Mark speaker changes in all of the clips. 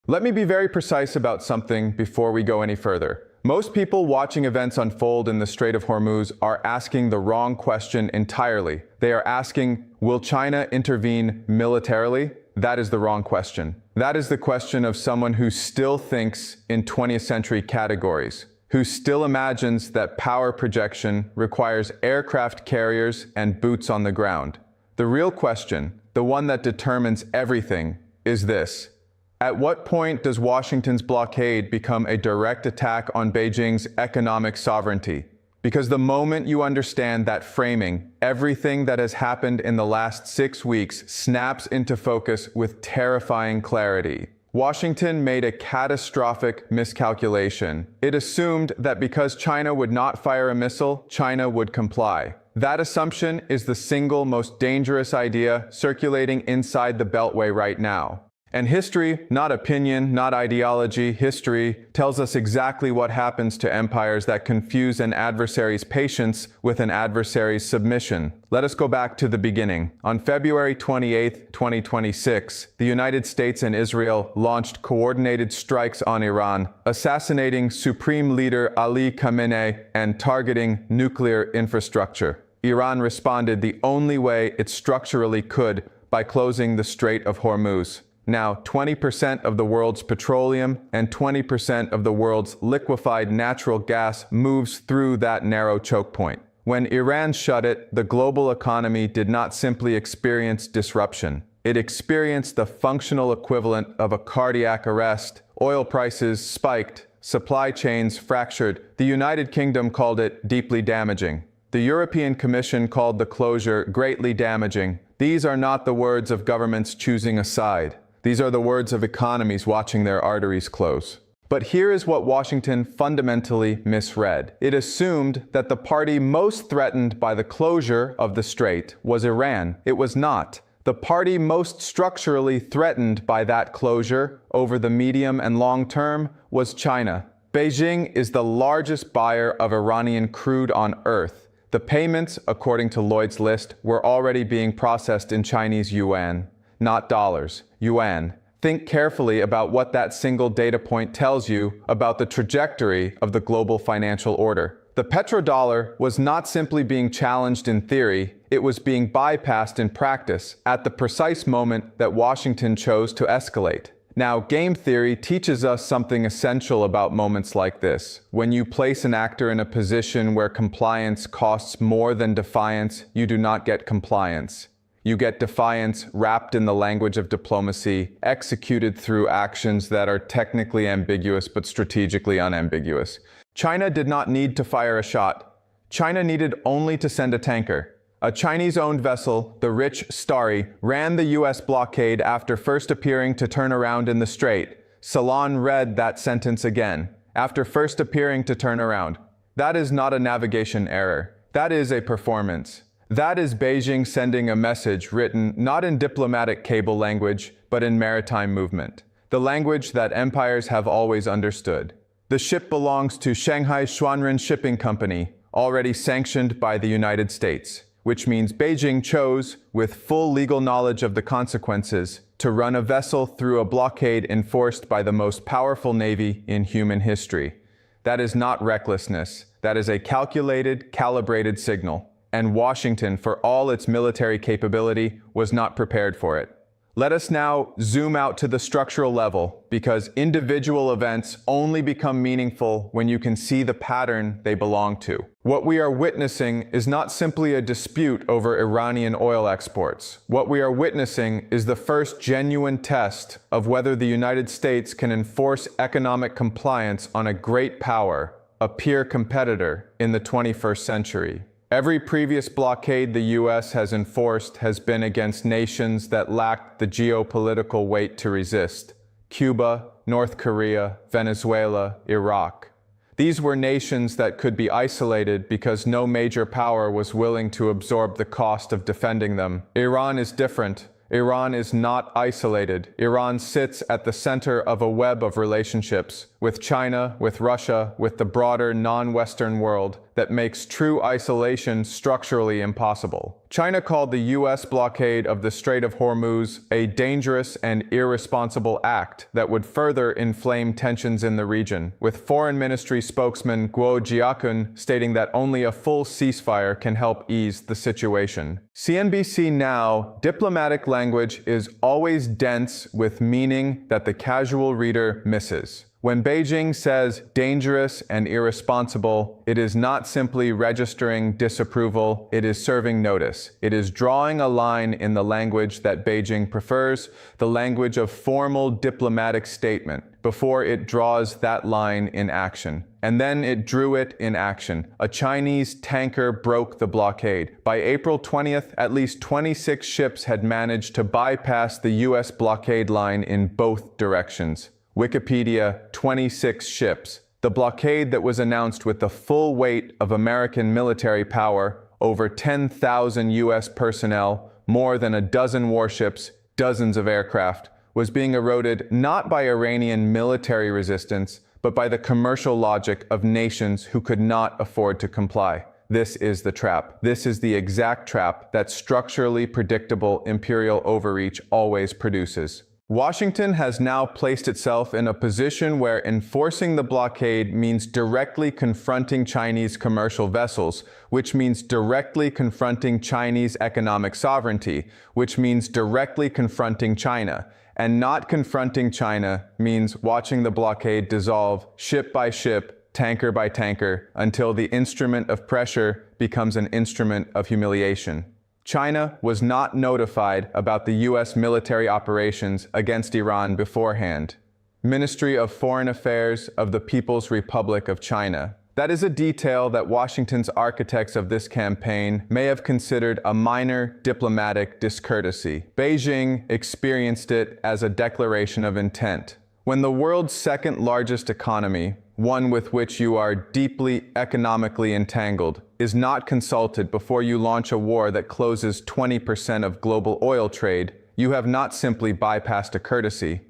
Speaker 1: Let me be very precise about something before we go any further. Most people watching events unfold in the Strait of Hormuz are asking the wrong question entirely. They are asking, will China intervene militarily? That is the wrong question. That is the question of someone who still thinks in 20th century categories, who still imagines that power projection requires aircraft carriers and boots on the ground. The real question, the one that determines everything, is this. At what point does Washington's blockade become a direct attack on Beijing's economic sovereignty? Because the moment you understand that framing, everything that has happened in the last 6 weeks snaps into focus with terrifying clarity. Washington made a catastrophic miscalculation. It assumed that because China would not fire a missile, China would comply. That assumption is the single most dangerous idea circulating inside the Beltway right now. And history, not opinion, not ideology, history tells us exactly what happens to empires that confuse an adversary's patience with an adversary's submission. Let us go back to the beginning. On February 28, 2026, the United States and Israel launched coordinated strikes on Iran, assassinating Supreme Leader Ali Khamenei and targeting nuclear infrastructure. Iran responded the only way it structurally could, by closing the Strait of Hormuz. Now, 20% of the world's petroleum and 20% of the world's liquefied natural gas moves through that narrow choke point. When Iran shut it, the global economy did not simply experience disruption. It experienced the functional equivalent of a cardiac arrest. Oil prices spiked, supply chains fractured. The United Kingdom called it deeply damaging. The European Commission called the closure greatly damaging. These are not the words of governments choosing a side. These are the words of economies watching their arteries close. But here is what Washington fundamentally misread. It assumed that the party most threatened by the closure of the strait was Iran. It was not. The party most structurally threatened by that closure over the medium and long term was China. Beijing is the largest buyer of Iranian crude on earth. The payments, according to Lloyd's List, were already being processed in Chinese yuan. Not dollars, yuan. Think carefully about what that single data point tells you about the trajectory of the global financial order. The petrodollar was not simply being challenged in theory, it was being bypassed in practice at the precise moment that Washington chose to escalate. Now, game theory teaches us something essential about moments like this. When you place an actor in a position where compliance costs more than defiance, you do not get compliance. You get defiance wrapped in the language of diplomacy, executed through actions that are technically ambiguous but strategically unambiguous. China did not need to fire a shot. China needed only to send a tanker. A Chinese-owned vessel, the Rich Starry, ran the U.S. blockade after first appearing to turn around in the strait. Salon read that sentence again. After first appearing to turn around. That is not a navigation error. That is a performance. That is Beijing sending a message written not in diplomatic cable language, but in maritime movement. The language that empires have always understood. The ship belongs to Shanghai Xuanren Shipping Company, already sanctioned by the United States, which means Beijing chose, with full legal knowledge of the consequences, to run a vessel through a blockade enforced by the most powerful navy in human history. That is not recklessness. That is a calculated, calibrated signal. And Washington, for all its military capability, was not prepared for it. Let us now zoom out to the structural level, because individual events only become meaningful when you can see the pattern they belong to. What we are witnessing is not simply a dispute over Iranian oil exports. What we are witnessing is the first genuine test of whether the United States can enforce economic compliance on a great power, a peer competitor, in the 21st century. Every previous blockade the U.S. has enforced has been against nations that lacked the geopolitical weight to resist. Cuba, North Korea, Venezuela, Iraq. These were nations that could be isolated because no major power was willing to absorb the cost of defending them. Iran is different. Iran is not isolated. Iran sits at the center of a web of relationships with China, with Russia, with the broader non-Western world that makes true isolation structurally impossible. China called the U.S. blockade of the Strait of Hormuz a dangerous and irresponsible act that would further inflame tensions in the region, with Foreign Ministry spokesman Guo Jiakun stating that only a full ceasefire can help ease the situation. CNBC Now, diplomatic language is always dense with meaning that the casual reader misses. When Beijing says dangerous and irresponsible, it is not simply registering disapproval, it is serving notice. It is drawing a line in the language that Beijing prefers, the language of formal diplomatic statement, before it draws that line in action. And then it drew it in action. A Chinese tanker broke the blockade. By April 20th, at least 26 ships had managed to bypass the U.S. blockade line in both directions. Wikipedia, 26 ships. The blockade that was announced with the full weight of American military power, over 10,000 U.S. personnel, more than a dozen warships, dozens of aircraft, was being eroded not by Iranian military resistance, but by the commercial logic of nations who could not afford to comply. This is the trap. This is the exact trap that structurally predictable imperial overreach always produces. Washington has now placed itself in a position where enforcing the blockade means directly confronting Chinese commercial vessels, which means directly confronting Chinese economic sovereignty, which means directly confronting China. And not confronting China means watching the blockade dissolve ship by ship, tanker by tanker, until the instrument of pressure becomes an instrument of humiliation. China was not notified about the U.S. military operations against Iran beforehand. Ministry of Foreign Affairs of the People's Republic of China. That is a detail that Washington's architects of this campaign may have considered a minor diplomatic discourtesy. Beijing experienced it as a declaration of intent. When the world's second largest economy, one with which you are deeply economically entangled, is not consulted before you launch a war that closes 20% of global oil trade, you have not simply bypassed a courtesy.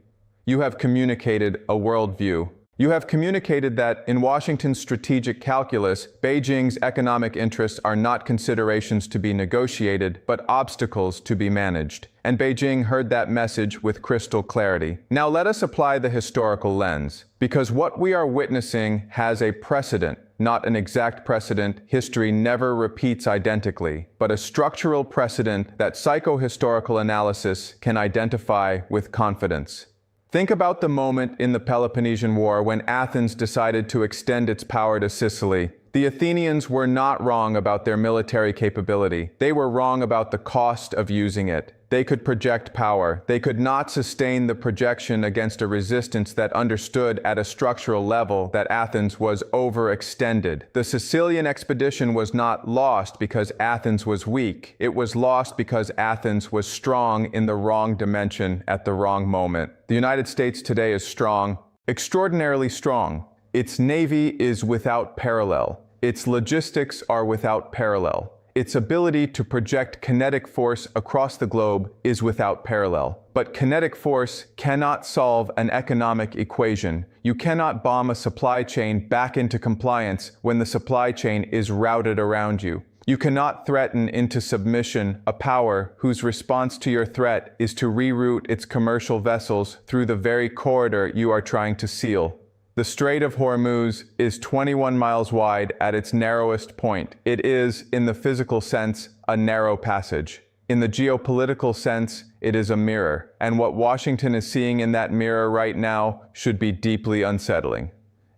Speaker 1: You have communicated a worldview. You have communicated that in Washington's strategic calculus, Beijing's economic interests are not considerations to be negotiated, but obstacles to be managed. And Beijing heard that message with crystal clarity. Now let us apply the historical lens, because what we are witnessing has a precedent, not an exact precedent. History never repeats identically, but a structural precedent that psychohistorical analysis can identify with confidence. Think about the moment in the Peloponnesian War when Athens decided to extend its power to Sicily. The Athenians were not wrong about their military capability. They were wrong about the cost of using it. They could project power. They could not sustain the projection against a resistance that understood at a structural level that Athens was overextended. The Sicilian expedition was not lost because Athens was weak. It was lost because Athens was strong in the wrong dimension at the wrong moment. The United States today is strong, extraordinarily strong. Its navy is without parallel. Its logistics are without parallel. Its ability to project kinetic force across the globe is without parallel. But kinetic force cannot solve an economic equation. You cannot bomb a supply chain back into compliance when the supply chain is routed around you. You cannot threaten into submission a power whose response to your threat is to reroute its commercial vessels through the very corridor you are trying to seal. The Strait of Hormuz is 21 miles wide at its narrowest point. It is, in the physical sense, a narrow passage. In the geopolitical sense, it is a mirror. And what Washington is seeing in that mirror right now should be deeply unsettling.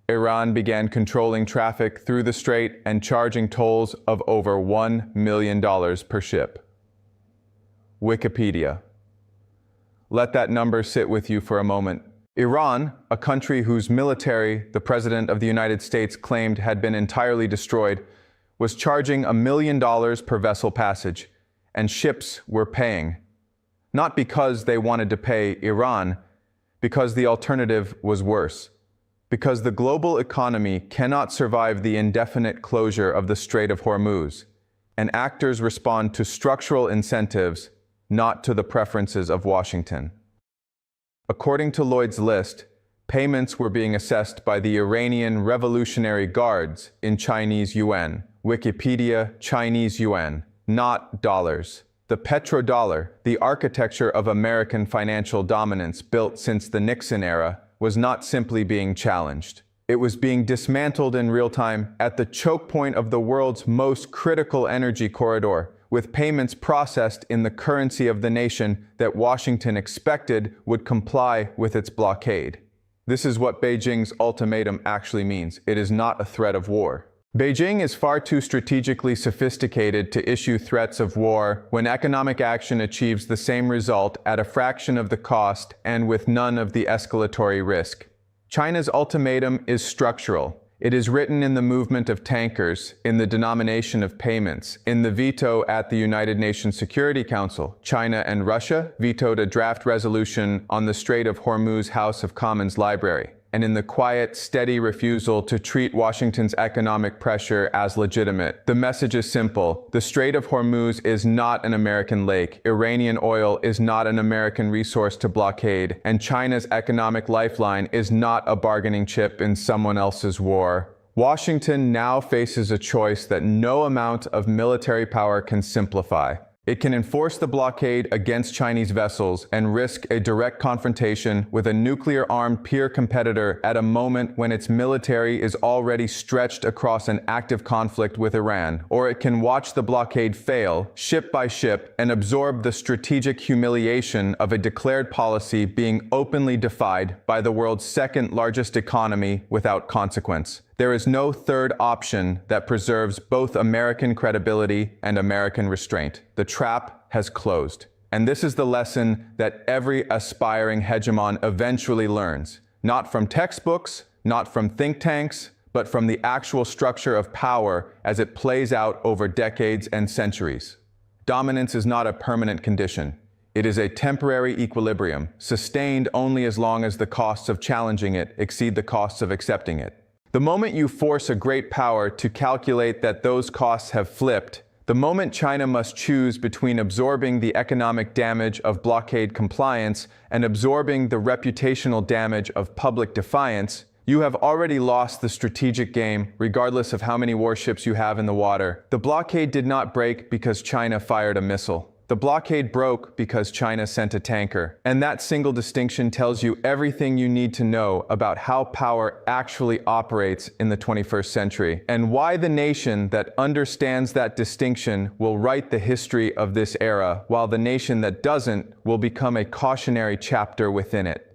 Speaker 1: Iran began controlling traffic through the strait and charging tolls of over $1 million per ship. Wikipedia. Let that number sit with you for a moment. Iran, a country whose military the President of the United States claimed had been entirely destroyed, was charging $1 million per vessel passage, and ships were paying. Not because they wanted to pay Iran, because the alternative was worse. Because the global economy cannot survive the indefinite closure of the Strait of Hormuz, and actors respond to structural incentives, not to the preferences of Washington. According to Lloyd's List, payments were being assessed by the Iranian Revolutionary Guards in Chinese yuan. Wikipedia, Chinese yuan. not dollars. The petrodollar, the architecture of American financial dominance built since the Nixon era, was not simply being challenged. It was being dismantled in real time at the choke point of the world's most critical energy corridor, with payments processed in the currency of the nation that Washington expected would comply with its blockade. This is what Beijing's ultimatum actually means. It is not a threat of war. Beijing is far too strategically sophisticated to issue threats of war when economic action achieves the same result at a fraction of the cost and with none of the escalatory risk. China's ultimatum is structural. It is written in the movement of tankers, in the denomination of payments, in the veto at the United Nations Security Council. China and Russia vetoed a draft resolution on the Strait of Hormuz House of Commons library, and in the quiet, steady refusal to treat Washington's economic pressure as legitimate. The message is simple. The Strait of Hormuz is not an American lake. Iranian oil is not an American resource to blockade, and China's economic lifeline is not a bargaining chip in someone else's war. Washington now faces a choice that no amount of military power can simplify. It can enforce the blockade against Chinese vessels and risk a direct confrontation with a nuclear-armed peer competitor at a moment when its military is already stretched across an active conflict with Iran. Or it can watch the blockade fail, ship by ship, and absorb the strategic humiliation of a declared policy being openly defied by the world's second-largest economy without consequence. There is no third option that preserves both American credibility and American restraint. The trap has closed. And this is the lesson that every aspiring hegemon eventually learns. Not from textbooks, not from think tanks, but from the actual structure of power as it plays out over decades and centuries. Dominance is not a permanent condition. It is a temporary equilibrium, sustained only as long as the costs of challenging it exceed the costs of accepting it. The moment you force a great power to calculate that those costs have flipped, the moment China must choose between absorbing the economic damage of blockade compliance and absorbing the reputational damage of public defiance, you have already lost the strategic game, regardless of how many warships you have in the water. The blockade did not break because China fired a missile. The blockade broke because China sent a tanker. And that single distinction tells you everything you need to know about how power actually operates in the 21st century, and why the nation that understands that distinction will write the history of this era, while the nation that doesn't will become a cautionary chapter within it.